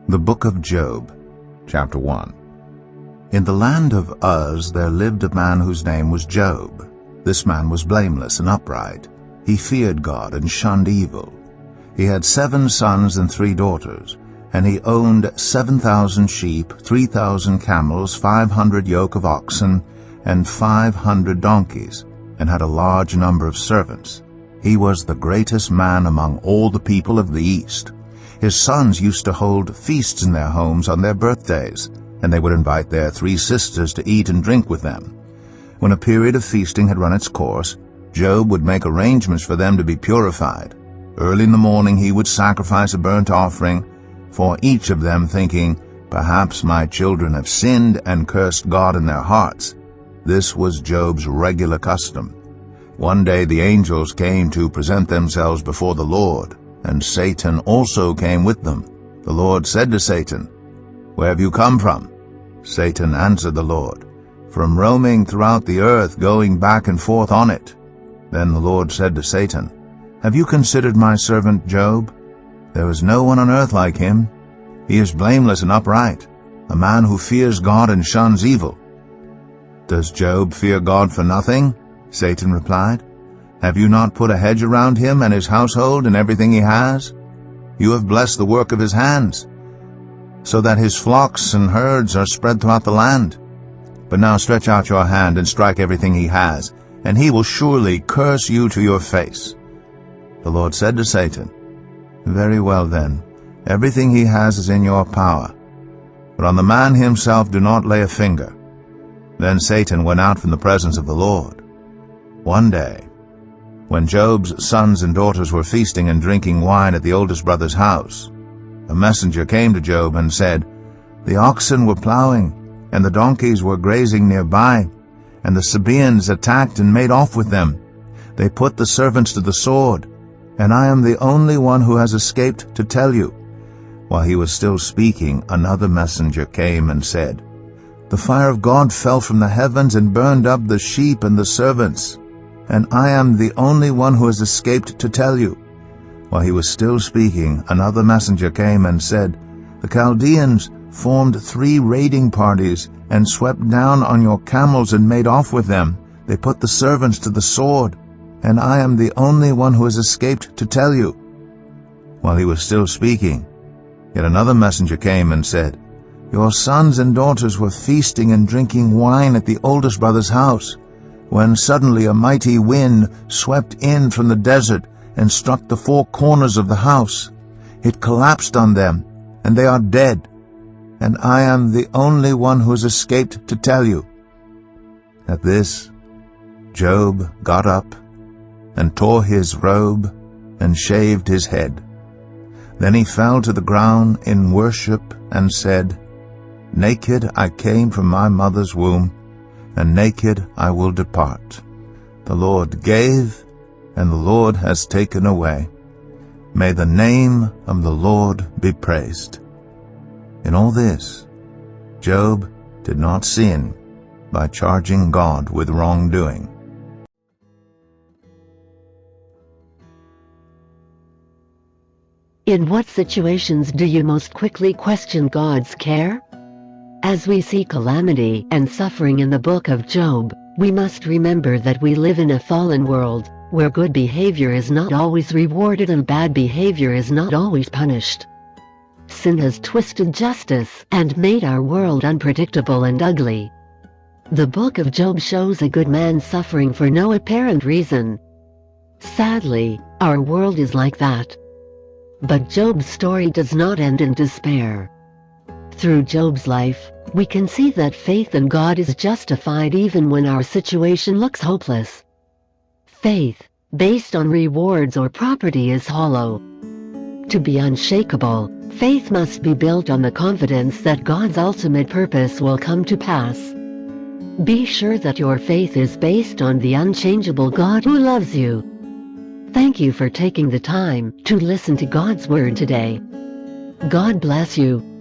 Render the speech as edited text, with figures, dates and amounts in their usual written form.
The Book of Job, Chapter 1. In the land of Uz there lived a man whose name was Job. This man was blameless and upright. He feared God and shunned evil. He had 7 sons and 3 daughters, and he owned 7,000 sheep, 3,000 camels, 500 yoke of oxen, and 500 donkeys, and had a large number of servants. He was the greatest man among all the people of the East. His sons used to hold feasts in their homes on their birthdays, and they would invite their 3 sisters to eat and drink with them. When a period of feasting had run its course, Job would make arrangements for them to be purified. Early in the morning he would sacrifice a burnt offering for each of them, thinking, "Perhaps my children have sinned and cursed God in their hearts." This was Job's regular custom. One day the angels came to present themselves before the Lord, and Satan also came with them. The Lord said to Satan, "Where have you come from?" Satan answered the Lord, "From roaming throughout the earth, going back and forth on it." Then the Lord said to Satan, "Have you considered my servant Job? There is no one on earth like him. He is blameless and upright, a man who fears God and shuns evil." "Does Job fear God for nothing?" Satan replied. "Have you not put a hedge around him and his household and everything he has? You have blessed the work of his hands, so that his flocks and herds are spread throughout the land. But now stretch out your hand and strike everything he has, and he will surely curse you to your face." The Lord said to Satan, "Very well then, everything he has is in your power, but on the man himself do not lay a finger." Then Satan went out from the presence of the Lord. One day, when Job's sons and daughters were feasting and drinking wine at the oldest brother's house, a messenger came to Job and said, "The oxen were plowing, and the donkeys were grazing nearby, and the Sabaeans attacked and made off with them. They put the servants to the sword, and I am the only one who has escaped to tell you." While he was still speaking, another messenger came and said, "The fire of God fell from the heavens and burned up the sheep and the servants, and I am the only one who has escaped to tell you." While he was still speaking, another messenger came and said, "The Chaldeans formed 3 raiding parties and swept down on your camels and made off with them. They put the servants to the sword, and I am the only one who has escaped to tell you." While he was still speaking, yet another messenger came and said, "Your sons and daughters were feasting and drinking wine at the oldest brother's house, when suddenly a mighty wind swept in from the desert and struck the 4 corners of the house. It collapsed on them, and they are dead, and I am the only one who has escaped to tell you." At this, Job got up and tore his robe and shaved his head. Then he fell to the ground in worship and said, "Naked I came from my mother's womb, and naked I will depart. The Lord gave, and the Lord has taken away. May the name of the Lord be praised." In all this, Job did not sin by charging God with wrongdoing. In what situations do you most quickly question God's care? As we see calamity and suffering in the book of Job, we must remember that we live in a fallen world, where good behavior is not always rewarded and bad behavior is not always punished. Sin has twisted justice and made our world unpredictable and ugly. The book of Job shows a good man suffering for no apparent reason. Sadly, our world is like that. But Job's story does not end in despair. Through Job's life, we can see that faith in God is justified even when our situation looks hopeless. Faith, based on rewards or property, is hollow. To be unshakable, Faith must be built on the confidence that God's ultimate purpose will come to pass. Be sure that your faith is based on the unchangeable God who loves you. Thank you for taking the time to listen to God's Word today. God bless you.